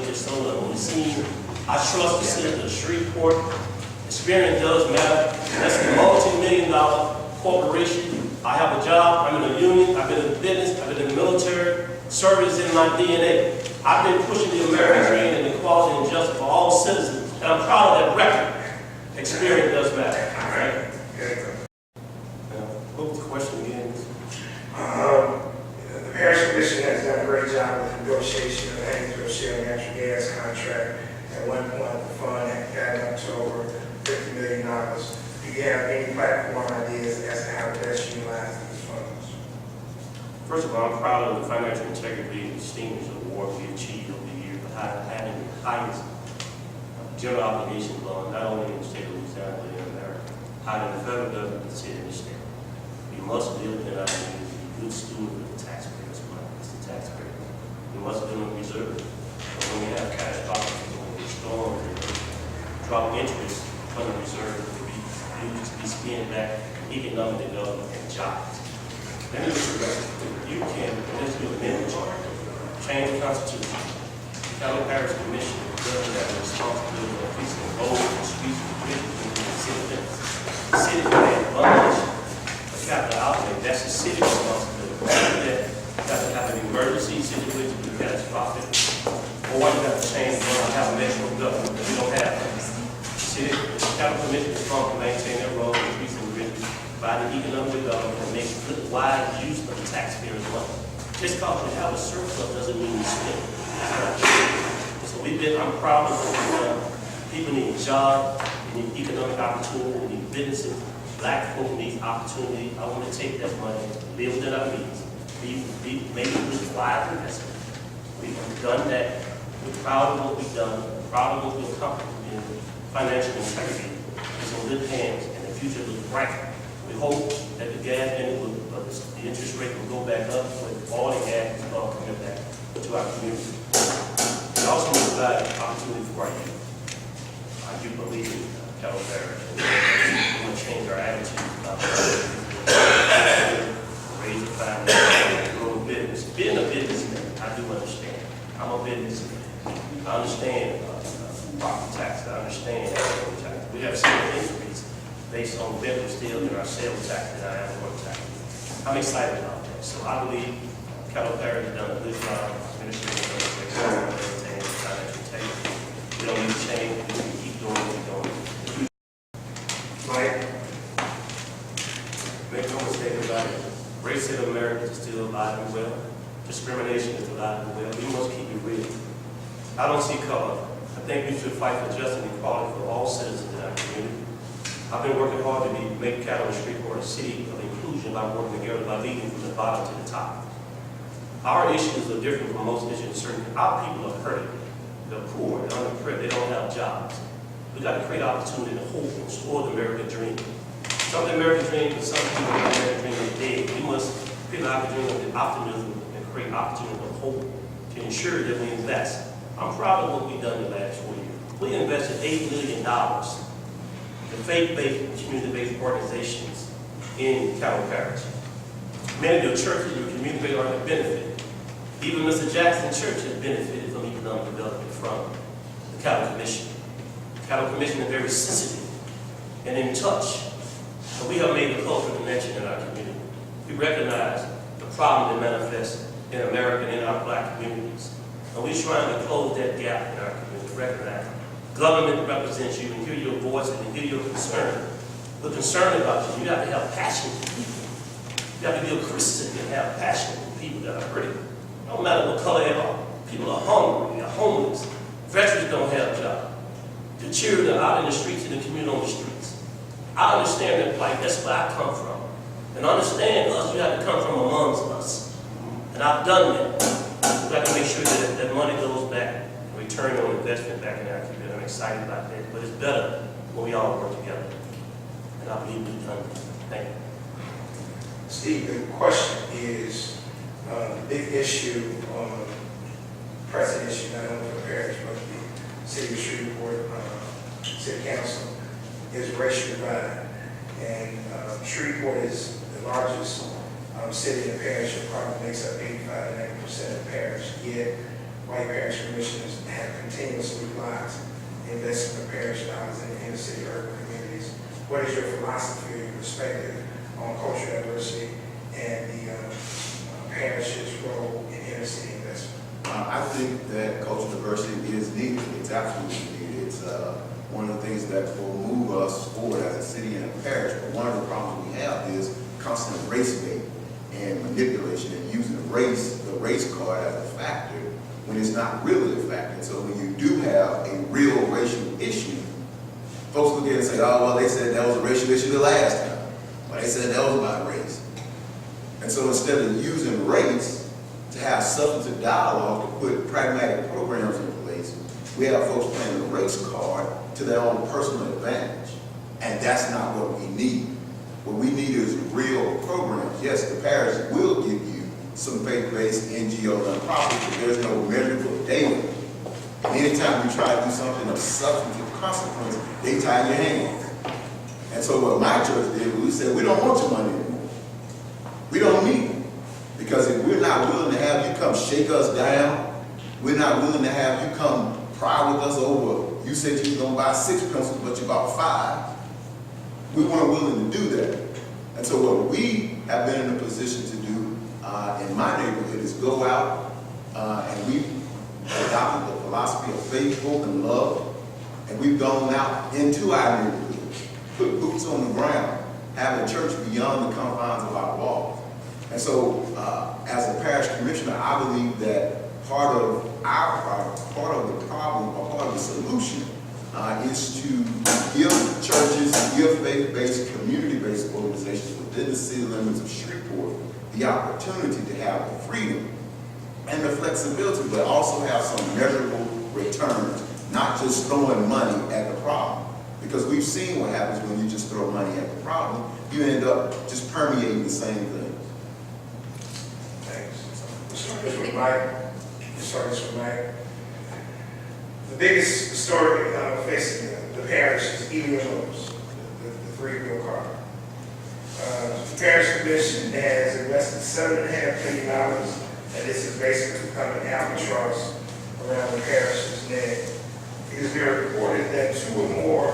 just on the scene. I trust the citizens of Shreveport. Experience does matter. That's a multi-million-dollar corporation. I have a job. I'm in a union. I've been in business. I've been in the military. Service is in my DNA. I've been pushing the American dream and equality and justice for all citizens, and I'm proud of that record. Experience does matter. Right? What was the question again? The Parish Commission has done a great job with negotiation of the Haynesville Shale Natural Gas contract. At one point, the fund had gotten up to over $50 million. Do you have any platform ideas as to how to best utilize these funds? First of all, I'm proud of the financial integrity and distinguished award we achieved over the years, having the highest general obligation bond, not only in the state of Louisiana, but in America, higher than the federal government and the city and the state. We must live within our means, be good stewards of the taxpayers' money. It's the taxpayer. We must live in reserve. But when we have catastrophic, when we storm, drop interest from the reserve to be used to be spent back economic development and jobs. Let me you can, let's do an amendment charter, change the Constitution. The Calhoun Parish Commission doesn't have the responsibility of fixing roads and streets and bridges and the city limits. The city can have abundance of capital outlay. That's the city's responsibility. You got to have an emergency situation to be catastrophic, or you got to change and have a metro government that we don't have. The Calhoun Commission is responsible to maintain their roads and streets and bridges by the economic development and make good, wise use of the taxpayers' money. Just because we have a surplus doesn't mean we spend it. So I'm proud of what we've done. People need jobs, they need economic opportunity, they need businesses. Black folk need opportunity. I want to take that money, live within our means, make it with wise investment. We've done that. We're proud of what we've done, proud of what we've accomplished in financial integrity. It's in good hands, and the future looks bright. We hope that the gas the interest rate will go back up with all the gas is all coming back to our community. We also provide opportunity for our youth. I do believe in Calhoun Parish. We want to change our attitude about raise the family, grow a business. Being a businessman, I do understand. I'm a businessman. I understand property tax. I understand income tax. We have seen an increase based on vendor steel and our sales tax and our animal tax. I'm excited about that. So I believe Calhoun Parish has done a good job. Administration does a great job of maintaining financial integrity. We don't need to change. We need to keep doing what we're doing. Mike? Make no mistake about it. Racism in America is still alive and well. Discrimination is alive and well. We must keep it real. I don't see color. I think we should fight for justice and equality for all citizens in our community. I've been working hard to make Calhoun Shreveport a city of inclusion by working together, by leading from the bottom to the top. Our issues are different from most issues. Our people are hurting. They're poor, they're unemployed, they don't have jobs. We got to create opportunity and hope and restore the American dream. Some of the American dream, and some people the American dream is dead. We must create an opportunity of optimism and create opportunity of hope to ensure that we invest. I'm proud of what we've done in the last 4 years. We invested $8 million in faith-based and community-based organizations in Calhoun Parish. Many of the churches and community-based are going to benefit. Even Mr. Jackson Church has benefited from economic development from the Calhoun Commission. The Calhoun Commission is very sensitive and in touch. And we have made a cultural connection in our community. We recognize the problem that manifests in America and in our black communities. And we're trying to close that gap in our community, recognize government represents you and hear your voices and hear your concern. We're concerned about you. You have to have passion for people. You have to be a Christian and have passion for people that are hurting. No matter what color they are. People are hungry, they're homeless. Veterans don't have jobs. The children are out in the streets and the community on the streets. I understand that plight. That's where I come from. And understand us, you have to come from amongst us. And I've done that. We've got to make sure that that money goes back, return on investment back in our community. I'm excited about that. But it's better when we all work together. And I believe we've done that. Thank you. Steve, the question is the big issue, pressing issue, not only for the parish, but the city of Shreveport, city council, is racial divide. And Shreveport is the largest city in the parish. It probably makes up 85 to 90% of the parish. Yet white parish commissioners have continuously blocked investment of parish dollars in inner city urban communities. What is your philosophy or your perspective on cultural diversity and the parish's role in inner city investment? I think that cultural diversity is needed. It's absolutely needed. It's one of the things that will move us forward as a city and a parish. But one of the problems we have is constant race bait and manipulation and using the race card as a factor when it's not really a factor. So when you do have a real racial issue, folks look at it and say, oh, well, they said that was a racial issue the last time. Well, they said that was about race. And so instead of using race to have substantive dialogue to put pragmatic programs in place, we have folks playing the race card to their own personal advantage. And that's not what we need. What we need is real programs. Yes, the parish will give you some faith-based NGO nonprofits, but there's no measurable data. And anytime you try to do something of substantive consequence, they tie your hands. And so what my church did was we said, we don't want your money anymore. We don't need it. Because if we're not willing to have you come shake us down, we're not willing to have you come pry with us over, you said you were going to buy 6 pencils, but you bought 5. We weren't willing to do that. And so what we have been in a position to do in my neighborhood is go out and we've adopted the philosophy of faith, hope, and love. And we've gone out into our neighborhoods, put boots on the ground, have a church beyond the confines of our walls. And so as a parish commissioner, I believe that part of our problem, part of the problem, or part of the solution is to give churches, give faith-based, community-based organizations within the city limits of Shreveport the opportunity to have the freedom and the flexibility, but also have some measurable returns, not just throwing money at the problem. Because we've seen what happens when you just throw money at the problem. You end up just permeating the same thing. Thanks. We'll start this with Mike. The biggest story facing the parish is EVOs, the 3-wheel car. The parish commission has invested $7.5 million, and this is basically becoming an albatross around the parish's neck. It has been reported that 2 or more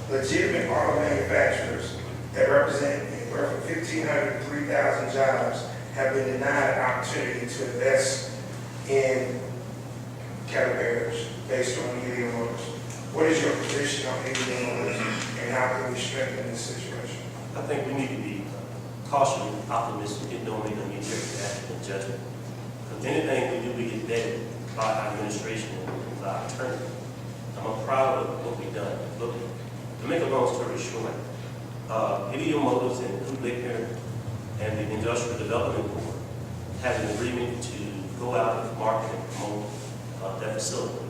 legitimate auto manufacturers that represent anywhere from 1,500 to 3,000 jobs have been denied an opportunity to invest in cattle parish based on EV motors. What is your position on EV motors, and how can we strengthen this situation? I think we need to be cautiously optimistic and don't make a knee-jerk reaction and judgment. Because anything we do, we get vetted by our administration and by our attorney. I'm proud of what we've done. Look, to make a long story short, EV Motors and Blue Liquor and the Industrial Development Board have an agreement to go out and market and promote that facility.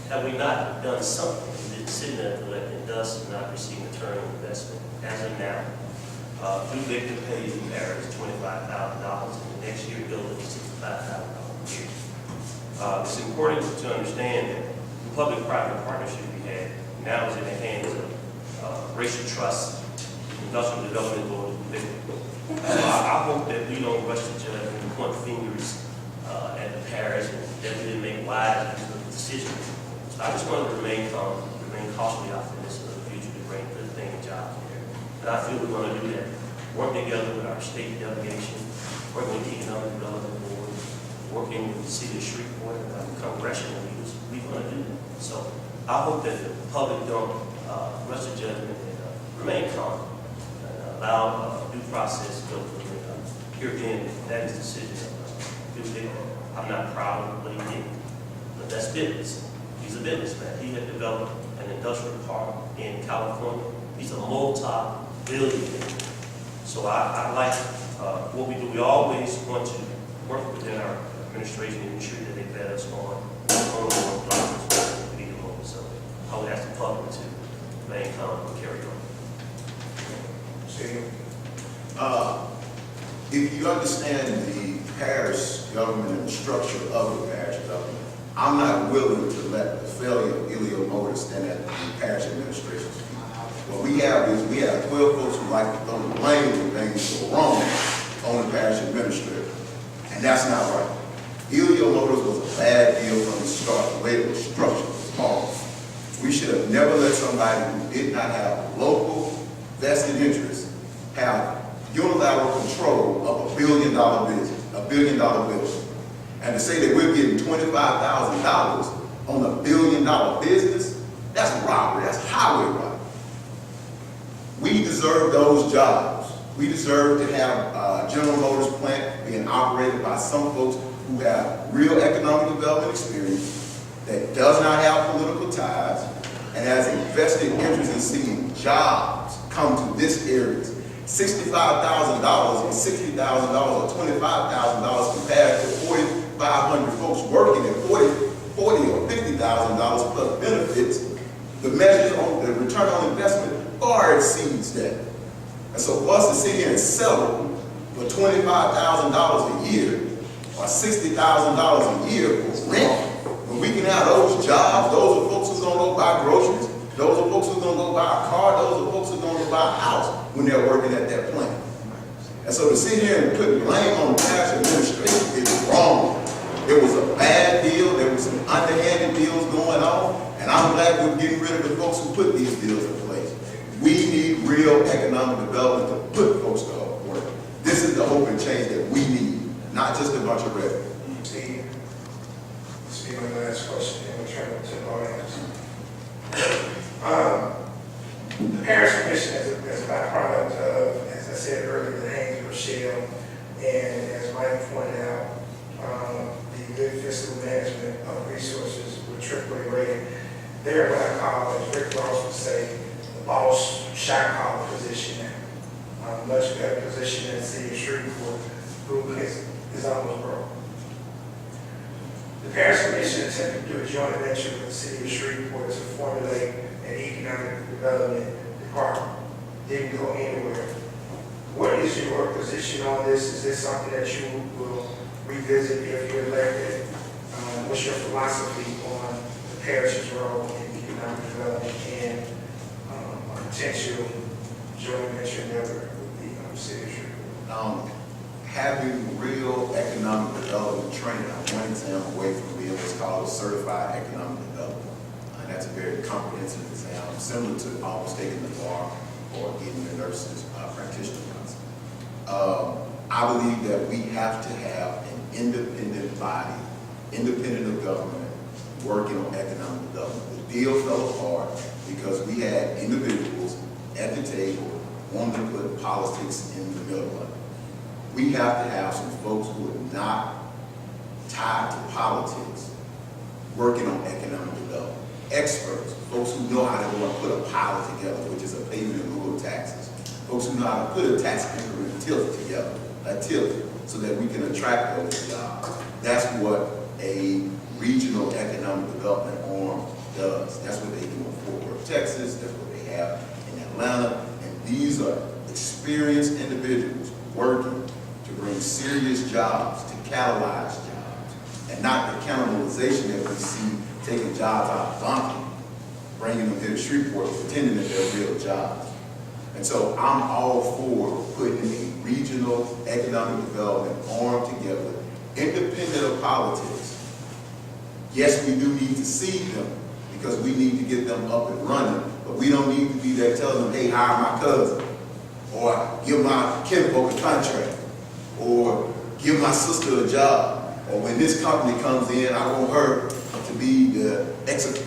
Have we not done something? We've been sitting there collecting dust and not receiving a return on investment. As of now, Blue Liquor pays the parish $25,000, and the next year bill is $65,000 a year. It's important to understand that the public-private partnership we had now is in the hands of Racial Trust, Industrial Development Board. I hope that we don't rush to judgment and point fingers at the parish and that we didn't make wise decisions. So I just want to remain calm, remain cautiously optimistic of the future to bring good things and jobs here. And I feel we're going to do that. Work together with our state delegation, working with the Economic Development Board, working with the city of Shreveport and our congressional leaders. We're going to do that. So I hope that the public don't rush to judgment and remain calm and allow due process to go through. Here again, that is the decision of Bill Dick. I'm not proud of what he did, but that's business. He's a businessman. He had developed an industrial park in California. He's a multi-billionaire. So I like what we do. We always want to work within our administration and ensure that they vet us on problems we need to move. So I would ask the public to remain calm and carry on. Steve? If you understand the parish government and the structure of the parish government, I'm not willing to let the failure of Elio Motors stand at the parish administration's feet. What we have is we have 12 folks who like to throw the blame when things go wrong on the parish administrator. And that's not right. Helio Motors was a bad deal from the start. The way it was structured was horrible. We should have never let somebody who did not have local vested interests have unilateral control of $1 billion business, $1 billion business. And to say that we're getting $25,000 on $1 billion business, that's robbery, that's highway robbery. We deserve those jobs. We deserve to have General Motors plant being operated by some folks who have real economic development experience, that does not have political ties, and has a vested interest in seeing jobs come to this area. $65,000 and $60,000 or $25,000 compared to 4,500 folks working at $40,000 or $50,000 plus benefits. The measures on the return on investment far exceeds that. And so for us to sit here and settle for $25,000 a year or $60,000 a year for rent, when we can have those jobs, those are folks who's gonna go buy groceries, those are folks who's gonna go buy a car, those are folks who's gonna go buy a house when they're working at that plant. And so to sit here and put blame on the past administration is wrong. It was a bad deal, there was some underhanded deals going on, and I'm glad we're getting rid of the folks who put these deals in place. We need real economic development to put folks to work. This is the hope and change that we need, not just a bunch of rhetoric. Steve, on the last question, and we'll turn it to the audience. The Paris Commission is a byproduct of, as I said earlier, the Haynes Rochelle, and as Mike pointed out, the good fiscal management of resources with AAA rating. They're what I call, as Rick Ross would say, the boss shot caller position now. Much better position than the city of Shreveport, who is almost broke. The Paris Commission attempted to do a joint venture with the city of Shreveport to formulate an economic development department. Didn't go anywhere. What is your position on this? Is this something that you will revisit if you're elected? What's your philosophy on the parish's role in economic development and a potential joint venture endeavor with the city of Shreveport? Having real economic development training, I'm one exam away from being what's called a certified economic development. And that's a very comprehensive exam, similar to almost taking the bar or getting the nurse's practitioner license. I believe that we have to have an independent body, independent of government, working on economic development. The deal fell apart because we had individuals at the table wanting to put politics in the middle of it. We have to have some folks who are not tied to politics working on economic development. Experts, folks who know how to go and put a pilot together, which is a payment in lieu of taxes. Folks who know how to put a tax increment tilt together, a tilt, so that we can attract those jobs. That's what a regional economic development arm does. That's what they do in Fort Worth, Texas. That's what they have in Atlanta. And these are experienced individuals working to bring serious jobs, to catalyze jobs, and not the cannibalization that we see taking jobs out of Bunkie, bringing them here to Shreveport, pretending that they're real jobs. And so I'm all for putting a regional economic development arm together, independent of politics. Yes, we do need to seed them because we need to get them up and running, but we don't need to be there telling them, hey, hire my cousin, or give my kinfolk a contract, or give my sister a job, or when this company comes in, I want her to be the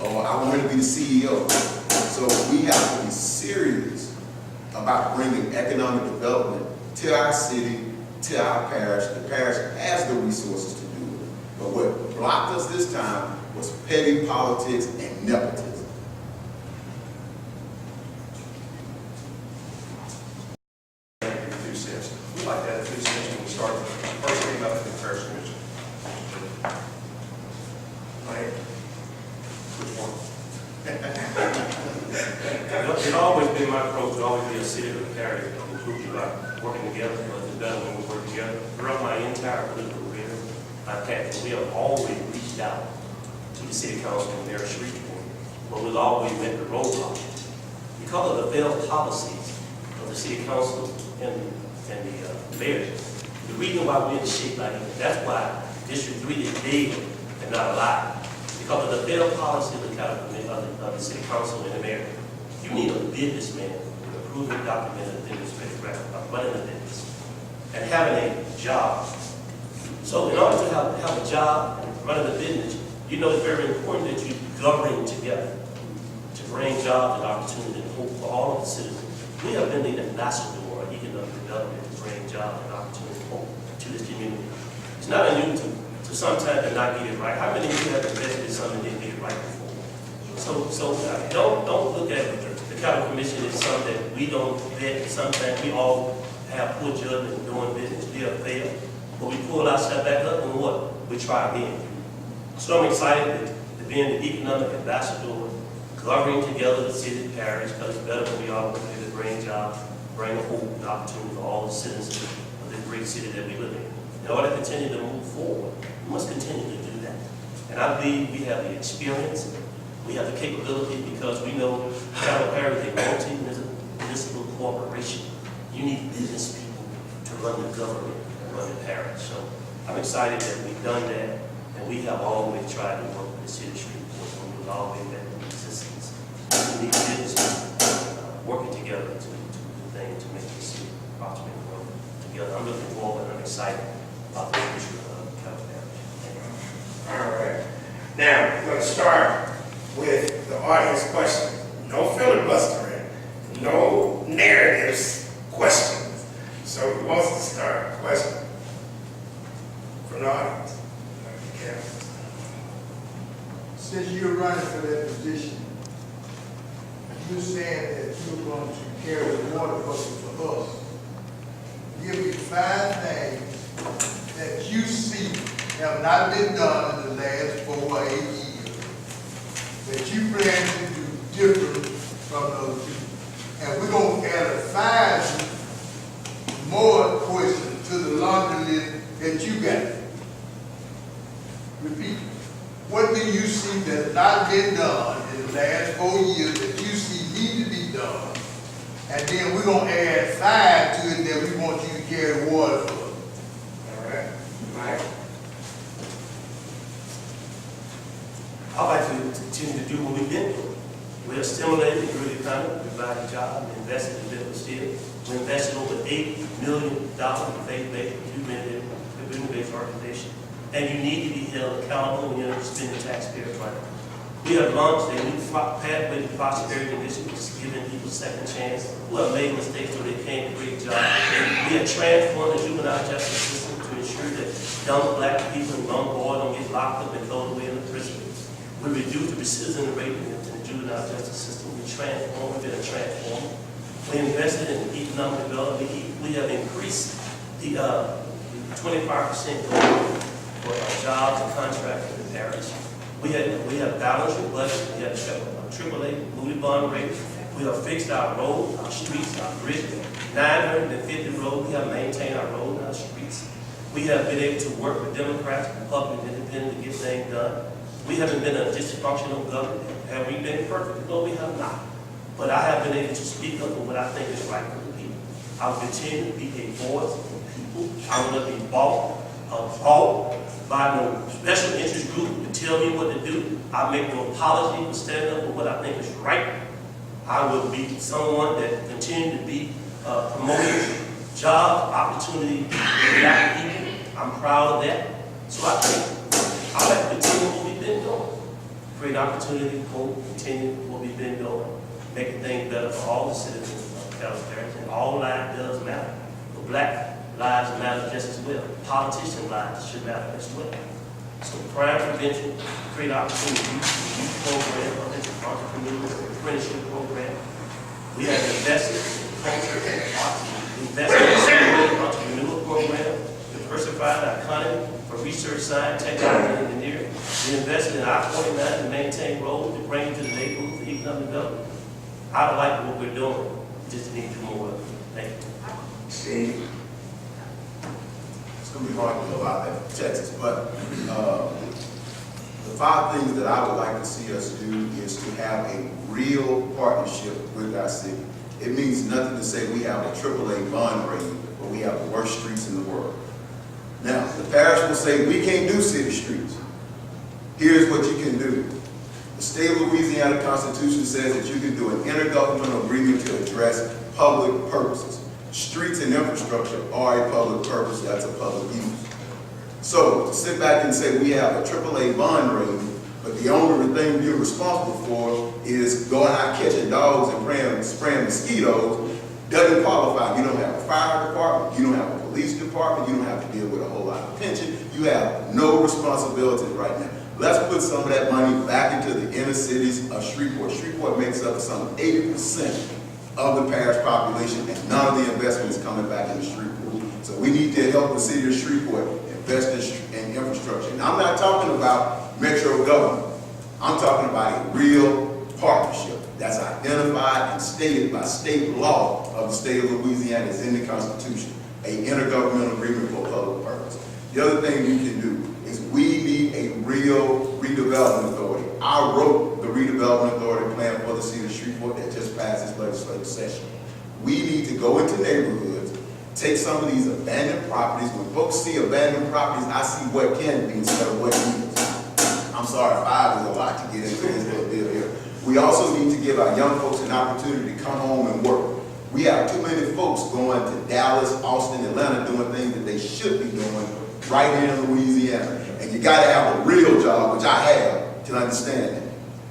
or I want her to be the CEO. So we have to be serious about bringing economic development to our city, to our parish. The parish has the resources to do it. But what blocked us this time was petty politics and nepotism. We'd like to have 2 cents when we start the first thing about the Paris Commission. Right? Which one? It's always been my approach to always be a city of the parish, including by working together, but together when we work together. Throughout my entire political career, we have always reached out to the city council in their Shreveport, but we've always met the roadblock. Because of the failed policies of the city council and the mayor, the reason why we're in shape like that, that's why District 3 is dead and not alive because of the failed policy of the county of the city council and the mayor. You need a businessman with a proven documented administrative record of running a business and having a job. So in order to have a job and running a business, you know it's very important that you govern together to bring jobs and opportunity and hope for all of the citizens. We have been the ambassador of economic development to bring jobs and opportunity and hope to this community. It's not unusual to sometimes not get it right. How many of you have invested in something that didn't get it right before? So don't look at the county commission as something that we don't vet. Sometimes we all have poor judgment in doing business. We have failed. But we pull ourselves back up and what? We try again. So I'm excited to be the economic ambassador, governing together the city and parish, because it's better when we all work together to bring jobs, bring hope and opportunity for all the citizens of this great city that we live in. In order to continue to move forward, we must continue to do that. And I believe we have the experience, we have the capability, because we know Calvert Parish is a multi-municipal corporation. You need business people to run the government and run the parish. So I'm excited that we've done that, and we have always tried to work with the city of Shreveport, and we've always been in existence. We need business people working together to do things to make the city prosper and grow together. I'm looking forward and I'm excited about the future of Calvert Parish. Thank you. All right. Now, we're going to start with the audience question. No filibustering, no narratives, questions. So who wants to start? A question from the audience? Okay. Since you're running for that position, you're saying that you're going to carry the water bucket for us. Give me 5 things that you see have not been done in the last 4 or 8 years that you plan to do different from those people. And we're going to add 5 more questions to the laundry list that you got. Repeat. What do you see that's not been done in the last 4 years that you see need to be done? And then we're going to add 5 to it that we want you to carry water for. All right. Mike? I'd like to continue to do what we've been doing. We have stimulated the good economy, we provided jobs, we invested in Bill Steel. We invested over $8 million in faith-based community-based organization. And you need to be held accountable when you're spending taxpayers' money. We have launched a new pathway to prosperity initiative, giving people a second chance who have made mistakes where they can't create jobs. We have transformed the juvenile justice system to ensure that young black people and young boys don't get locked up and thrown away in the prison. We reduced the recidivism rate in the juvenile justice system. We transformed, we've been a transformer. We invested in economic development. We have increased the 25% goal for jobs and contracts in the parish. We have balanced your budget. We have a AAA Moody bond rate. We have fixed our roads, our streets, our bridges. 950 roads. We have maintained our roads and our streets. We have been able to work with Democrats, Republicans, Independents to get things done. We haven't been a dysfunctional government. Have we been perfect? No, we have not. But I have been able to speak up for what I think is right for the people. I will continue to be a voice for the people. I will not be bought by no special interest group to tell me what to do. I make no apology for standing up for what I think is right. I will be someone that continue to be promoting job opportunity for black people. I'm proud of that. So I think I like to continue what we've been doing. Create opportunity, hope, continue what we've been doing, making things better for all the citizens of Calvert Parish. And all lives does matter. For black lives matter just as well. Politician lives should matter as well. So crime prevention, create opportunity, youth program, entrepreneurial apprenticeship program. We have invested in culture and arts, invested in the entrepreneurial program, diversified our economy for research, science, technology, and engineering. We invested in I-49 to maintain roads, to bring it to the neighborhood for economic development. I like what we're doing. We just need to do more of it. Thank you. Steve? It's going to be hard to go out there for Texas, but the 5 things that I would like to see us do is to have a real partnership with our city. It means nothing to say we have a AAA bond rating, but we have the worst streets in the world. Now, the parish will say, we can't do city streets. Here's what you can do. The state of Louisiana Constitution says that you can do an intergovernmental agreement to address public purposes. Streets and infrastructure are a public purpose, that's a public use. So, to sit back and say we have a AAA bond rating, but the only thing you're responsible for is going out catching dogs and spraying mosquitoes, doesn't qualify. You don't have a fire department, you don't have a police department, you don't have to deal with a whole lot of pension, you have no responsibilities right now. Let's put some of that money back into the inner cities of Shreveport. Shreveport makes up some 80% of the parish population, and none of the investment is coming back into Shreveport. So we need to help the city of Shreveport invest in infrastructure. And I'm not talking about metro government. I'm talking about a real partnership that's identified and stated by state law of the state of Louisiana. Is in the Constitution, an intergovernmental agreement for public purpose. The other thing we can do is we need a real redevelopment authority. I wrote the redevelopment authority plan for the city of Shreveport that just passed this legislative session. We need to go into neighborhoods, take some of these abandoned properties. When folks see abandoned properties, I see what can be instead of what is. I'm sorry, 5 is a lot to get into this little deal here. We also need to give our young folks an opportunity to come home and work. We have too many folks going to Dallas, Austin, Atlanta, doing things that they should be doing right here in Louisiana. And you gotta have a real job, which I have, to understand that.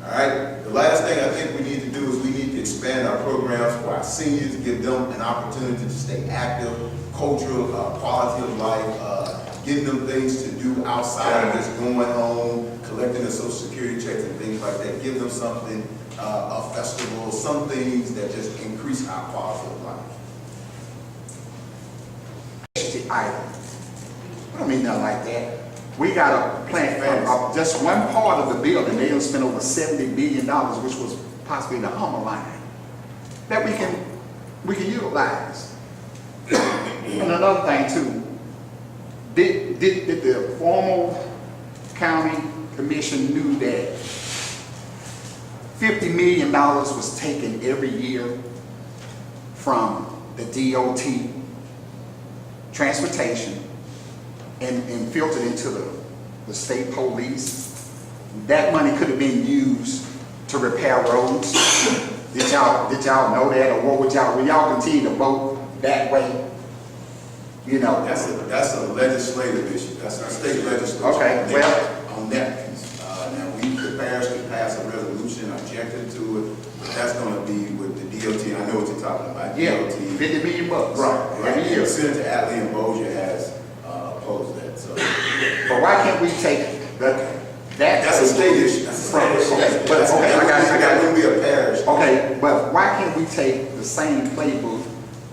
All right? The last thing I think we need to do is we need to expand our programs for our seniors, give them an opportunity to stay active, cultural, quality of life, getting them things to do outside of just going home, collecting their Social Security checks and things like that. Give them something, a festival, some things that just increase our quality of life. I don't mean nothing like that. We got a plant, just one part of the building, they done spent over $70 billion, which was possibly the Hummer line, that we can utilize. And another thing too, did the former county commission knew that $50 million was taken every year from the DOT transportation and filtered into the state police? That money could have been used to repair roads. Did y'all know that, or what would y'all continue to vote that way? You know, That's a legislative issue. That's our state legislature. Okay, well, on that piece. Now, the parish could pass a resolution objecting to it, but that's going to be with the DOT. I know what you're talking about. yeah, DOT. $50 million. Right. Every year. Senator Atlee and Bossier has opposed that. So But why can't we take that's a state issue. That's a state issue. Okay, but okay, I got That you. wouldn't be a parish. Okay, but why can't we take the same playbook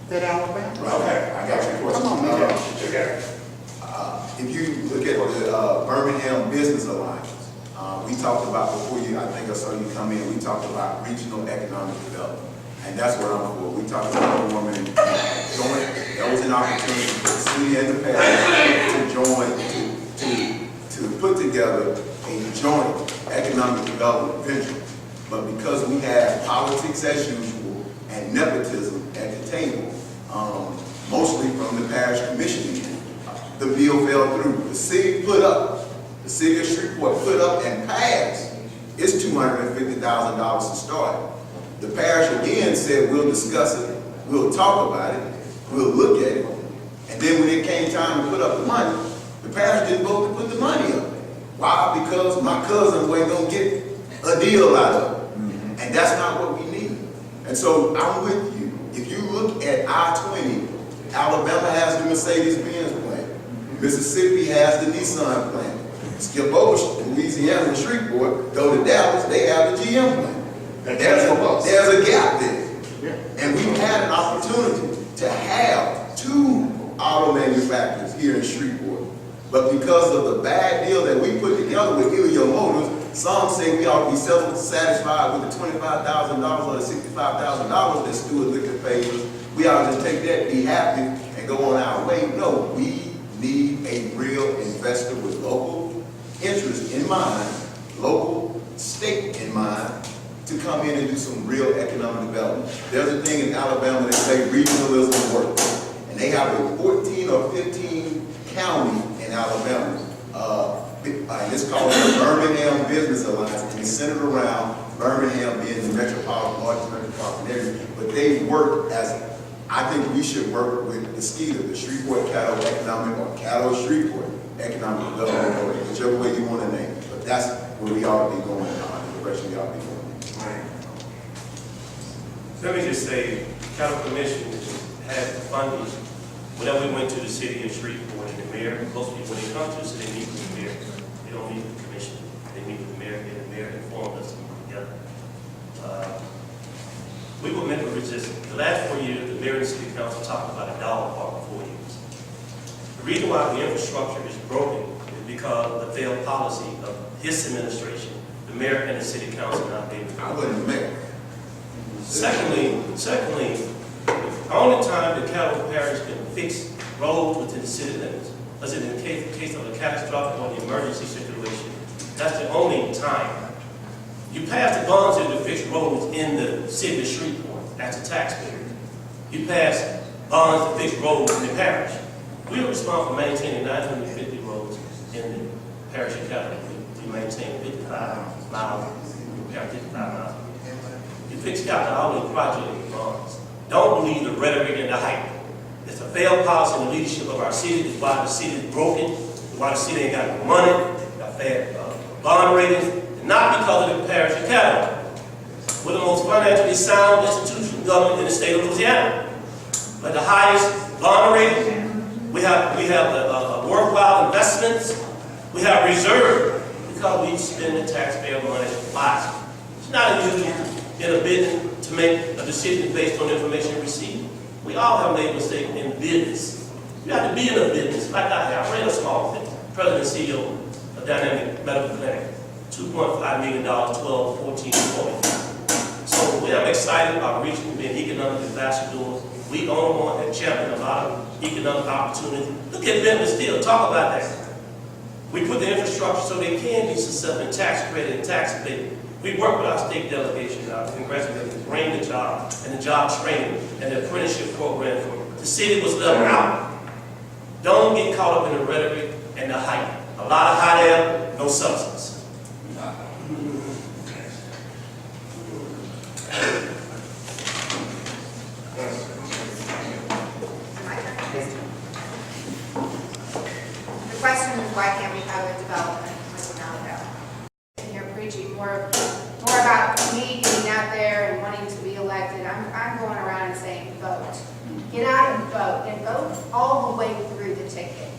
that Alabama? Right. Okay, I got your question. Come on, man. If you look at the Birmingham Business Alliance, we talked about before I think I saw you come in, we talked about regional economic development. And that's what I'm for. We talked about forming joint. That was an opportunity for the city and the parish to join, to put together a joint economic development venture. But because we had politics as usual and nepotism at the table, mostly from the parish commission, the bill fell through. The city of Shreveport put up and passed its $250,000 to start. The parish again said, we'll discuss it, we'll talk about it, we'll look at it. And then when it came time to put up the money, the parish didn't vote to put the money up. Why? Because my cousin wasn't going to get a deal out of it. And that's not what we need. And so I'm with you. If you look at I-20, Alabama has the Mercedes-Benz plant. Mississippi has the Nissan plant. Skip over Louisiana and Shreveport, go to Dallas, they have the GM plant. There's a gap there. Yeah. And we've had an opportunity to have 2 auto manufacturers here in Shreveport. But because of the bad deal that we put together with Helio Motors, some say we ought to be satisfied with the $25,000 or the $65,000 that Stewart Liquor pays us. We ought to just take that, be happy, and go on our way. No, we need a real investor with local interest in mind, local stake in mind, to come in and do some real economic development. There's a thing in Alabama that say regionalism works. And they have a 14 or 15 county in Alabama. And it's called the Birmingham Business Alliance, and it's centered around Birmingham being the largest metropolitan area. But they work as, I think we should work with the SCEDA, the Shreveport Cattle Economic, or Cattle Shreveport Economic Development Authority, whichever way you want to name it. But that's where we ought to be going, the direction we ought to be going. Right. Let me just say, Cattle Commission has the funding. Whenever we went to the city of Shreveport and the mayor, most people, when they come to us, they meet with the mayor. They don't meet with the commission. They meet with the mayor, and the mayor informed us together. We were met with resistance. The last 4 years, the mayor and the city council talked about a dollar park for 4 years. The reason why the infrastructure is broken is because of the failed policy of his administration, the mayor and the city council not being. I wasn't the mayor. Secondly, the only time the Cattle Parish can fix roads within the city limits is in the case of a catastrophic or an emergency situation. That's the only time. You pass the bonds to fix roads in the city of Shreveport as a taxpayer. You pass bonds to fix roads in the parish. We are responsible for maintaining 950 roads in the parish of Cattle. We maintain 55 miles, repair 55 miles. You fix capital project bonds. Don't believe the rhetoric and the hype. It's a failed policy in the leadership of our city. It's why the city is broken. It's why the city ain't got no money. Got bad bond ratings. And not because of the parish of Cattle. We're the most financially sound institution government in the state of Louisiana. But the highest bond rating. We have worthwhile investments. We have reserve because we spend the taxpayer money wisely. It's not unusual in a bid to make a decision based on information received. We all have made mistakes in business. You have to be in a business, like I have. I ran a small business, president and CEO of Dynamic Medical Clinic, $2.5 million, 12, 14 employees. So we are excited about reaching, being economic ambassadors. We own one that champion a lot of economic opportunity. Look at Bentley Steel, talk about that. We put the infrastructure so they can be successful in tax credit and tax abatement. We work with our state delegation, our congressional delegation, to bring the job and the job training and the apprenticeship program for the city was left out. Don't get caught up in the rhetoric and the hype. A lot of hot air, no substance. The question is, why can't we have a development like in Alabama? And you're preaching more about me getting out there and wanting to be elected. I'm going around and saying, vote. Get out and vote all the way through the ticket.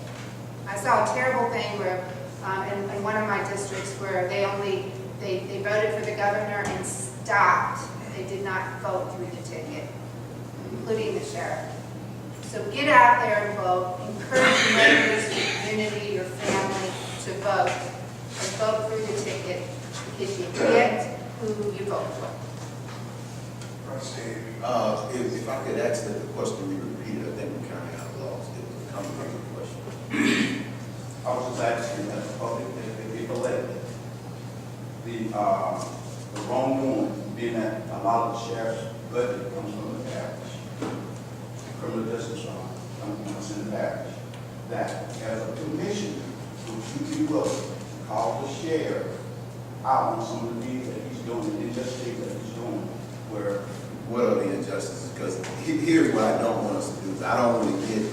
I saw a terrible thing where in one of my districts where they voted for the governor and stopped. They did not vote through the ticket, including the sheriff. So get out there and vote. Encourage your neighbors, your community, your family to vote. And vote through the ticket because you get who you vote for. If I could ask that the question be repeated, I think we kind of got lost. It was a complicated question. I was just asking that the public, if they elected, the wrongdoing, being that a lot of the sheriff's budget comes from the parish, criminal justice comes in the parish, that as a commissioner, would you be willing to call the sheriff out on some of the things that he's doing, the injustice that he's doing, where What are the injustices? Because here's what I don't want us to do. Is I don't want to get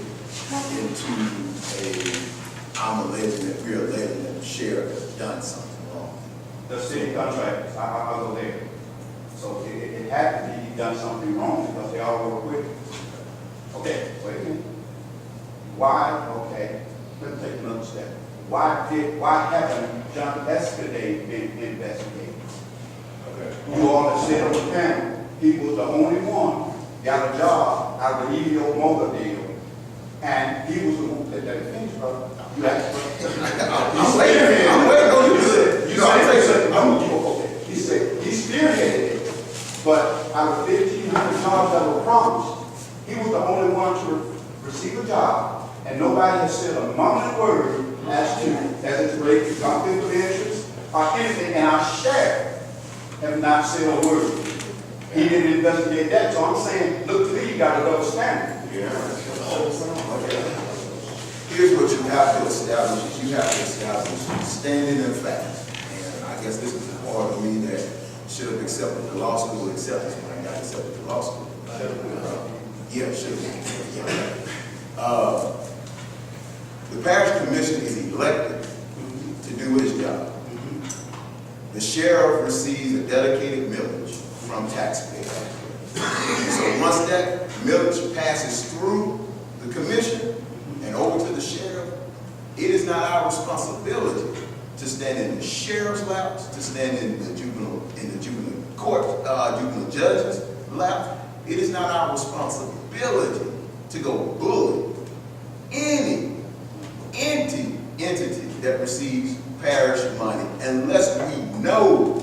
into I'm alleging that we're alleging that the sheriff has done something wrong. the city contractors, I'll go there. So it had to be done something wrong because they all work with it. Okay, wait a minute. Why, okay, let's take another step. Why haven't John Escudé been investigated? Okay. You all have said on the panel, he was the only one got a job out of the EVO motor deal, and he was the one that finished, brother. You asked for I'm waiting on you. He said he spearheaded it, but out of 1,500 jobs that were promised, he was the only one to receive a job, and nobody has said a mumbling word as it relates to conflict of interest or anything, and our sheriff have not said a word. He didn't investigate that, so I'm saying, look to me, you got a double standard. Yeah. here's what you have to establish, is you have to establish standing and facts. And I guess this is the part of me that should have accepted the law school acceptance when I got accepted to law school. Yeah, should have. Yeah. The parish commission is elected to do its job. The sheriff receives a dedicated millage from taxpayers. So once that millage passes through the commission and over to the sheriff, it is not our responsibility to stand in the sheriff's laps, to stand in the juvenile court, juvenile judge's lap. It is not our responsibility to go bully any entity that receives parish money unless we know,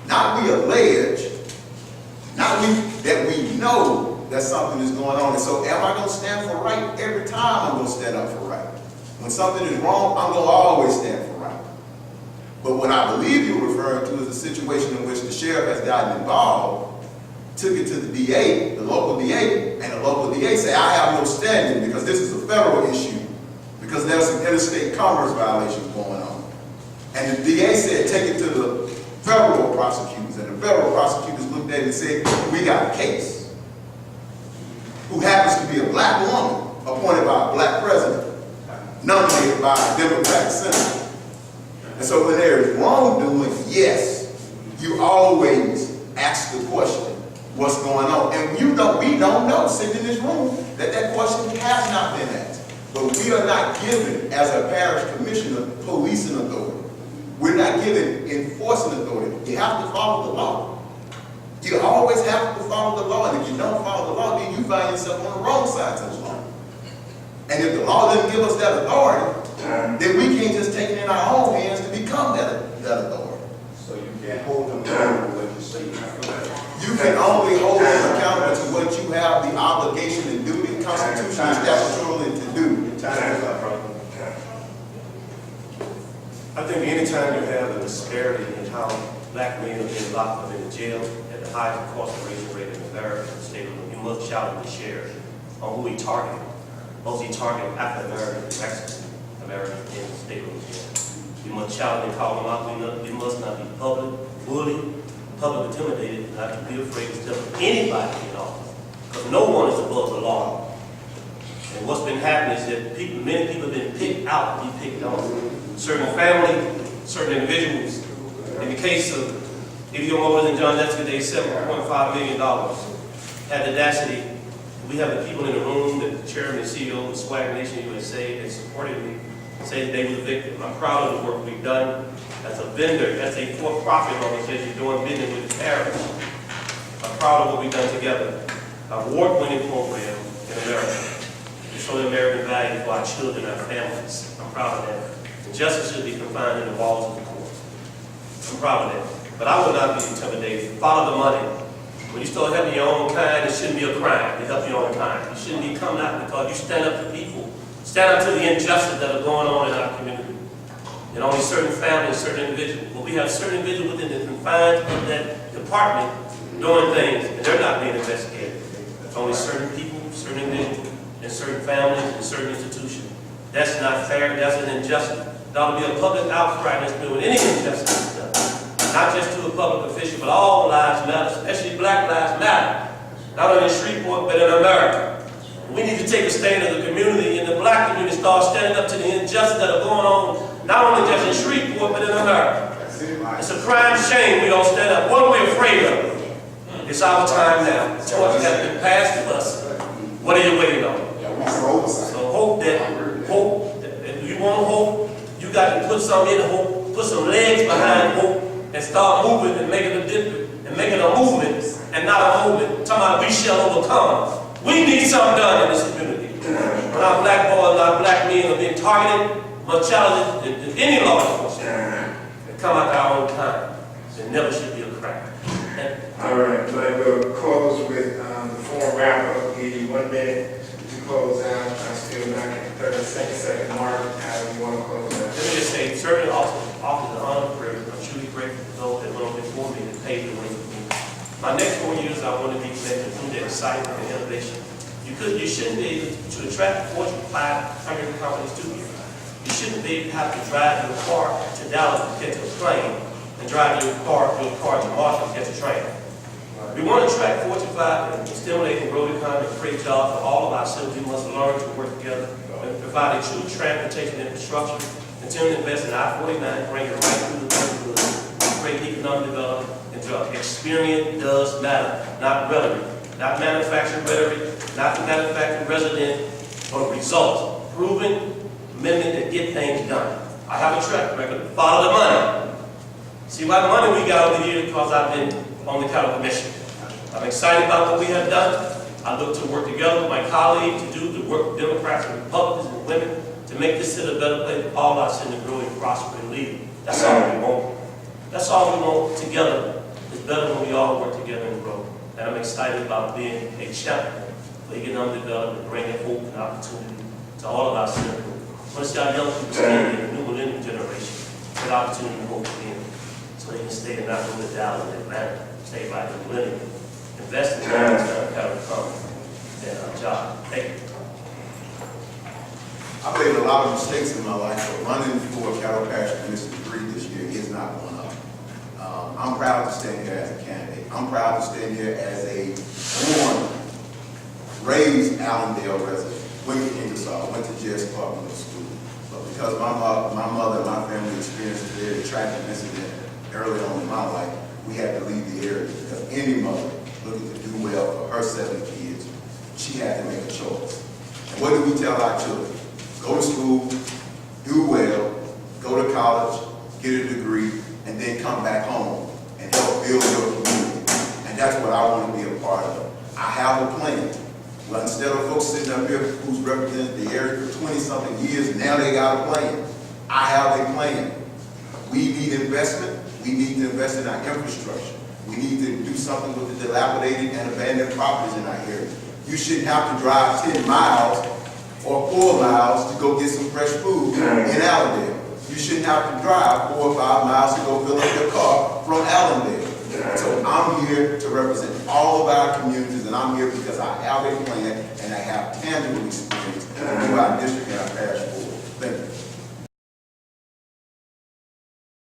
not we allege, that we know that something is going on. And so am I going to stand for right? Every time I'm going to stand up for right. When something is wrong, I'm going to always stand for right. But what I believe you're referring to is a situation in which the sheriff has gotten involved, took it to the DA, the local DA, and the local DA say, I have no standing because this is a federal issue, because there's some interstate commerce violations going on. And the DA said, take it to the federal prosecutors, and the federal prosecutors looked at it and said, we got a case. Who happens to be a black woman appointed by a black president, nominated by a Democratic senator. And so when there is wrongdoing, yes, you always ask the question, what's going on? And we don't know, sitting in this room, that question has not been asked. But we are not given, as a parish commissioner, policing authority. We're not given enforcing authority. You have to follow the law. You always have to follow the law. And if you don't follow the law, then you find yourself on the wrong side of the law. And if the law doesn't give us that authority, then we can't just take it in our own hands to become that authority. So you can't hold them accountable to what you say. You can only hold them accountable to what you have the obligation and duty, constitutional, statutorily to do. I think anytime you have a disparity in how black men are being locked up in the jail at the highest incarceration rate in America, the state of you must challenge the sheriff on who he targeted. Was he targeting African American, Mexican American in the state of Louisiana? You must challenge and call them out. We must not be public bullied, public intimidated, not to be afraid to tell anybody in office. Because no one is above the law. And what's been happening is that many people have been picked out to be picked on. Certain families, certain individuals. In the case of Edio Motors and John Letsky, they $7.5 million. Had the audacity. We have the people in the room, the chairman and CEO of Swag Nation USA, that supported me, say they were the victim. I'm proud of the work we've done as a vendor, as a for-profit organization doing business with the parish. I'm proud of what we've done together. An award-winning program in America to show the American value for our children and our families. I'm proud of that. And justice should be confined in the walls of the court. I'm proud of that. But I will not be intimidated. Follow the money. When you start helping your own kind, it shouldn't be a crime to help your own kind. You shouldn't be coming out because you stand up to people. Stand up to the injustice that are going on in our community. And only certain families, certain individuals. But we have certain individuals within the confines of that department doing things, and they're not being investigated. It's only certain people, certain individuals, and certain families, and certain institutions. That's not fair. That's an injustice. There ought to be a public outcry that's doing any injustice done. Not just to a public official, but all lives matter, especially black lives matter. Not only in Shreveport, but in America. We need to take a stand as a community, and the black community start standing up to the injustice that are going on, not only just in Shreveport, but in America. It's a crime shame we don't stand up. What are we afraid of? It's our time now. The torch has been passed to us. What are you waiting on? So hope that if you want hope, you got to put some in hope, put some legs behind hope, and start moving and making a difference, and making a movement, and not a movement. Talking about we shall overcome. We need something done in this community. When our black boys, our black men are being targeted, must challenge any law enforcement and come out our own time. There never should be a crime. All right, but we'll close with the formal wrap-up. Give you 1 minute to close out. I'm still not at the 30-second mark. How do you want to close out? Let me just say, serving office of honor prayer. I'm truly grateful for those that went before me and paved the way for me. My next 4 years, I want to be connected through the excitement and innovation You shouldn't be able to attract Fortune 500 companies to you. You shouldn't be able to have to drive your car to Dallas to catch a plane and drive your car to Marshall to catch a train. We want to attract Fortune 5 and stimulate and grow the economy and create jobs for all of our citizens. We must learn to work together and provide a true transportation infrastructure. Continue to invest in I-49, bring it right through the neighborhood, create economic development and jobs. Experience does matter, not rhetoric, not manufactured rhetoric, not the manufactured resident, but results. Proven commitment to get things done. I have a track record. Follow the money. See what money we got over the years because I've been on the Cattle Commission. I'm excited about what we have done. I look to work together with my colleagues to work with Democrats and Republicans and women to make this city a better place for all our citizens to grow and prosper and lead. That's all we want. That's all we want together. It's better when we all work together and grow. And I'm excited about being a champion for economic development, bringing hope and opportunity to all of our citizens. Once y'all young people stay in the new millennium generation, get opportunity and hope for them, so they can stay and not go to Dallas and Atlanta, stay by the millennium, invest in downtown Cattle County, and job. Thank you. I've made a lot of mistakes in my life, but running for Cattle Parish Commission 3 this year is not one of them. I'm proud to stand here as a candidate. I'm proud to stand here as a born, raised Allendale resident, went to Ingersoll, went to J.S. Clark Middle School. But because my mother and my family experienced a very tragic incident early on in my life, we had to leave the area because any mother looking to do well for her 7 kids, she had to make a choice. And what do we tell our children? Go to school, do well, go to college, get a degree, and then come back home and help build your community. And that's what I want to be a part of. I have a plan. Well, instead of folks sitting up here who's represented the area for 20-something years, now they got a plan. I have a plan. We need investment. We need to invest in our infrastructure. We need to do something with the dilapidated and abandoned properties in our area. You shouldn't have to drive 10 miles or 4 miles to go get some fresh food in Allendale. You shouldn't have to drive 4 or 5 miles to go fill up your car from Allendale. So I'm here to represent all of our communities, and I'm here because I have a plan and I have tangible experience to do our district and our parish forward.